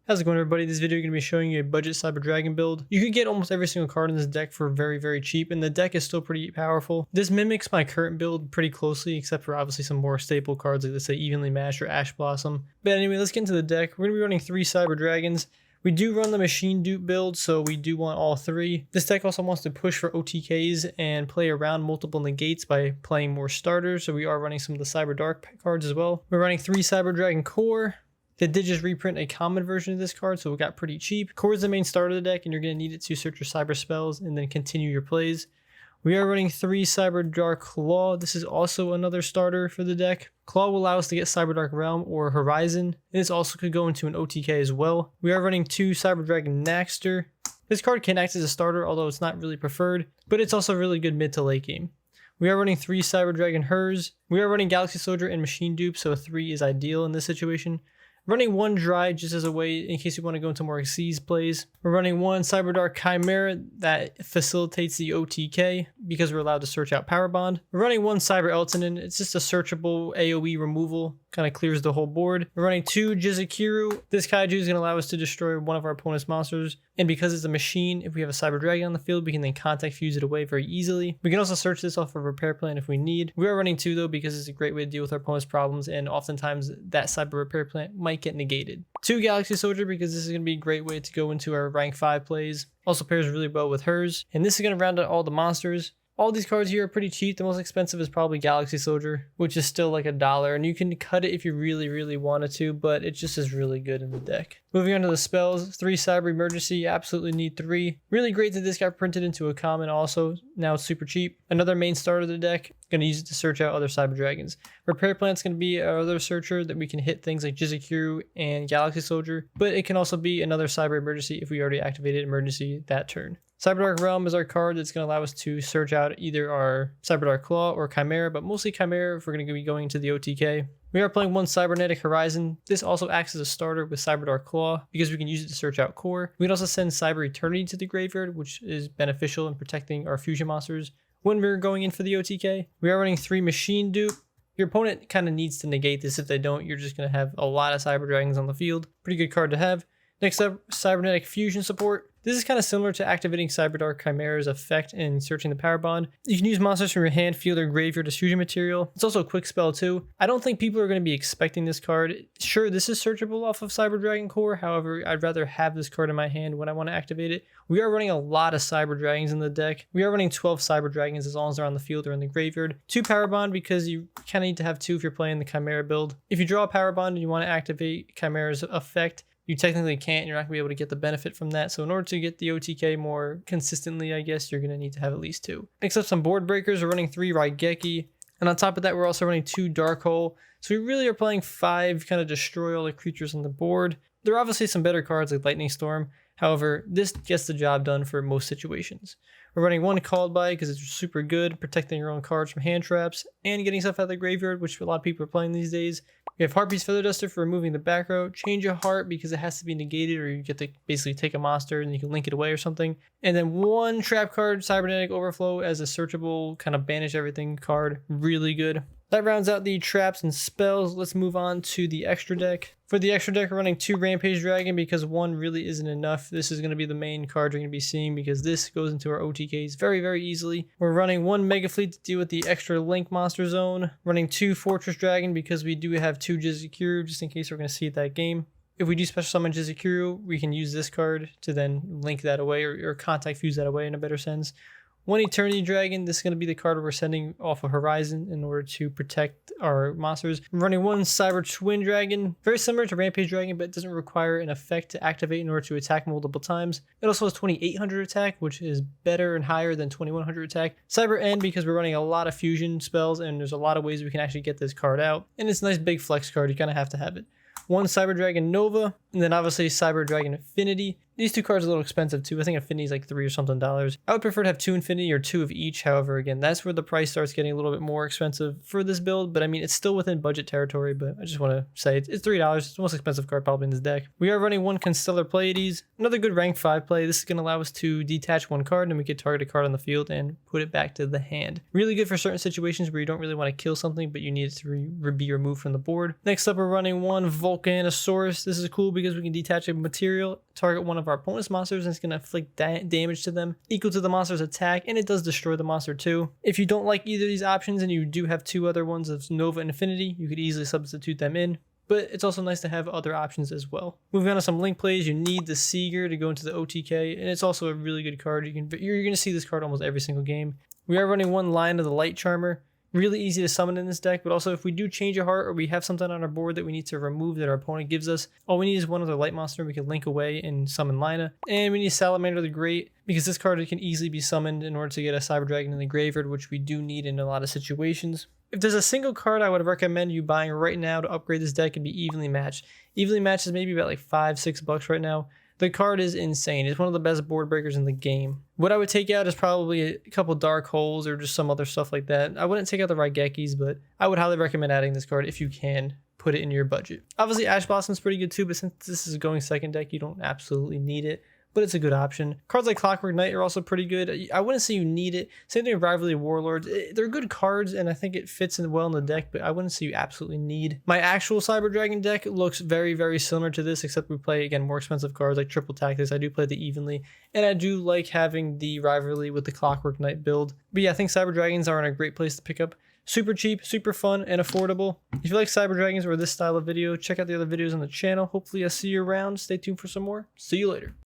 How's it going, everybody? This video is going to be showing you a budget Cyber Dragon build. You can get almost every single card in this deck for very cheap, and the deck is still pretty powerful. This mimics my current build pretty closely, except for obviously some more staple cards like, let's say, Evenly Matched or Ash Blossom. But anyway, let's get into the deck. We're going to be running 3 Cyber Dragons. We do run the Machine Dupe build, so we do want all 3. This deck also wants to push for OTKs and play around multiple negates by playing more starters, so we are running some of the Cyberdark cards as well. We're running 3 Cyber Dragon Core. They did just reprint a common version of this card, so it got pretty cheap. Core is the main starter of the deck, and you're going to need it to search your cyber spells and then continue your plays. We are running 3 Cyberdark Claw. This is also another starter for the deck. Claw will allow us to get Cyberdark Realm or Horizon, and this also could go into an OTK as well. We are running 2 Cyber Dragon Nachster. This card can act as a starter, although it's not really preferred, but it's also really good mid to late game. We are running 3 Cyber Dragon Herz. We are running Galaxy Soldier and Machine Dupe, so 3 is ideal in this situation. Running 1 Drei just as a way in case you want to go into more Xyz plays. We're running 1 Cyberdark Chimera that facilitates the OTK because we're allowed to search out Powerbond. We're running 1 Cyber Eltanin. It's just a searchable AoE removal, kind of clears the whole board. We're running 2 Jizukiru. This kaiju is going to allow us to destroy one of our opponent's monsters. And because it's a machine, if we have a Cyber Dragon on the field, we can then contact fuse it away very easily. We can also search this off of repair plan if we need. We are running 2 though because it's a great way to deal with our opponent's problems, and oftentimes that Cyber repair plan might get negated. 2 Galaxy Soldier because this is going to be a great way to go into our rank 5 plays. Also pairs really well with Herz. And this is going to round out all the monsters. All these cards here are pretty cheap. The most expensive is probably Galaxy Soldier, which is still like $1, and you can cut it if you really wanted to, but it just is really good in the deck. Moving on to the spells, 3 Cyber Emergency, you absolutely need 3. Really great that this got printed into a common also, now it's super cheap. Another main starter of the deck, going to use it to search out other Cyber Dragons. Repair Plant's going to be our other searcher that we can hit things like Jizukiru and Galaxy Soldier, but it can also be another Cyber Emergency if we already activated Emergency that turn. Cyberdark Realm is our card that's going to allow us to search out either our Cyberdark Claw or Chimera, but mostly Chimera if we're going to be going into the OTK. We are playing 1 Cybernetic Horizon. This also acts as a starter with Cyberdark Claw because we can use it to search out core. We can also send Cyber Eternity to the graveyard, which is beneficial in protecting our fusion monsters when we're going in for the OTK. We are running 3 Machine Dupe. Your opponent kind of needs to negate this. If they don't, you're just going to have a lot of Cyber Dragons on the field. Pretty good card to have. Next up, Cybernetic Fusion support. This is kind of similar to activating Cyberdark Chimera's effect and searching the Powerbond. You can use monsters from your hand, field, or graveyard as fusion material. It's also a quick spell too. I don't think people are going to be expecting this card. Sure, this is searchable off of Cyber Dragon Core. However, I'd rather have this card in my hand when I want to activate it. We are running a lot of Cyber Dragons in the deck. We are running 12 Cyber Dragons as long as they're on the field or in the graveyard. 2 Powerbond because you kind of need to have 2 if you're playing the Chimera build. If you draw a Powerbond and you want to activate Chimera's effect, you technically can't. You're not going to be able to get the benefit from that. So in order to get the OTK more consistently, I guess, you're going to need to have at least 2. Next up, some board breakers. We're running 3 Raigeki. And on top of that, we're also running 2 Dark Hole. So we really are playing 5, kind of destroy all the creatures on the board. There are obviously some better cards like Lightning Storm. However, this gets the job done for most situations. We're running 1 Called By because it's super good, protecting your own cards from hand traps and getting stuff out of the graveyard, which a lot of people are playing these days. We have Harpie's Feather Duster for removing the back row, Change a Heart because it has to be negated, or you get to basically take a monster and you can link it away or something. And then 1 trap card, Cybernetic Overflow, as a searchable kind of banish everything card. Really good. That rounds out the traps and spells. Let's move on to the extra deck. For the extra deck, we're running 2 Rampage Dragon because 1 really isn't enough. This is going to be the main card you're going to be seeing because this goes into our OTKs very easily. We're running 1 Megafleet to deal with the extra Link monster zone. Running 2 Fortress Dragon because we do have 2 Jizukiru just in case we're going to see it that game. If we do special summon Jizukiru, we can use this card to then link that away or contact fuse that away in a better sense. 1 Eternity Dragon, this is going to be the card we're sending off of Horizon in order to protect our monsters. I'm running 1 Cyber Twin Dragon, very similar to Rampage Dragon, but it doesn't require an effect to activate in order to attack multiple times. It also has 2800 attack, which is better and higher than 2100 attack. Cyber End because we're running a lot of fusion spells and there's a lot of ways we can actually get this card out. And it's a nice big flex card, you kind of have to have it. 1 Cyber Dragon Nova, and then obviously Cyber Dragon Affinity. These two cards are a little expensive too. I think Infinity is like $3 or something. I would prefer to have 2 Infinity or 2 of each. However, again, that's where the price starts getting a little bit more expensive for this build. But I mean, it's still within budget territory. But I just want to say it's $3. It's the most expensive card probably in this deck. We are running 1 Constellar Pleiades. Another good rank 5 play. This is going to allow us to detach 1 card and we can target a card on the field and put it back to the hand. Really good for certain situations where you don't really want to kill something, but you need it to be removed from the board. Next up, we're running 1 Volcanosaurus. This is cool because we can detach a material, target one of our opponent's monsters, and it's going to inflict damage to them equal to the monster's attack, and it does destroy the monster too. If you don't like either of these options and you do have 2 other ones of Nova and Infinity, you could easily substitute them in. But it's also nice to have other options as well. Moving on to some link plays, you need the Seeger to go into the OTK, and it's also a really good card. You're going to see this card almost every single game. We are running 1 Lion of the Light Charmer. Really easy to summon in this deck, but also if we do change a heart or we have something on our board that we need to remove that our opponent gives us, all we need is 1 other light monster. We can link away and summon Lina. And we need Salamander the Great because this card can easily be summoned in order to get a Cyber Dragon in the graveyard, which we do need in a lot of situations. If there's a single card I would recommend you buying right now to upgrade this deck, it'd be Evenly Matched. Evenly Matched is maybe about like $5-6 right now. The card is insane. It's one of the best board breakers in the game. What I would take out is probably a couple Dark Holes or just some other stuff like that. I wouldn't take out the Raigekis, but I would highly recommend adding this card if you can put it in your budget. Obviously, Ash Blossom's pretty good too, but since this is going second deck, you don't absolutely need it. But it's a good option. Cards like Clockwork Knight are also pretty good. I wouldn't say you need it. Same thing with Rivalry Warlords. They're good cards, and I think it fits in well in the deck, but I wouldn't say you absolutely need. My actual Cyber Dragon deck looks very, very similar to this, except we play, again, more expensive cards like Triple Tactics. I do play the Evenly, and I do like having the Rivalry with the Clockwork Knight build. But yeah, I think Cyber Dragons are in a great place to pick up. Super cheap, super fun, and affordable. If you like Cyber Dragons or this style of video, check out the other videos on the channel. Hopefully I'll see you around. Stay tuned for some more. See you later.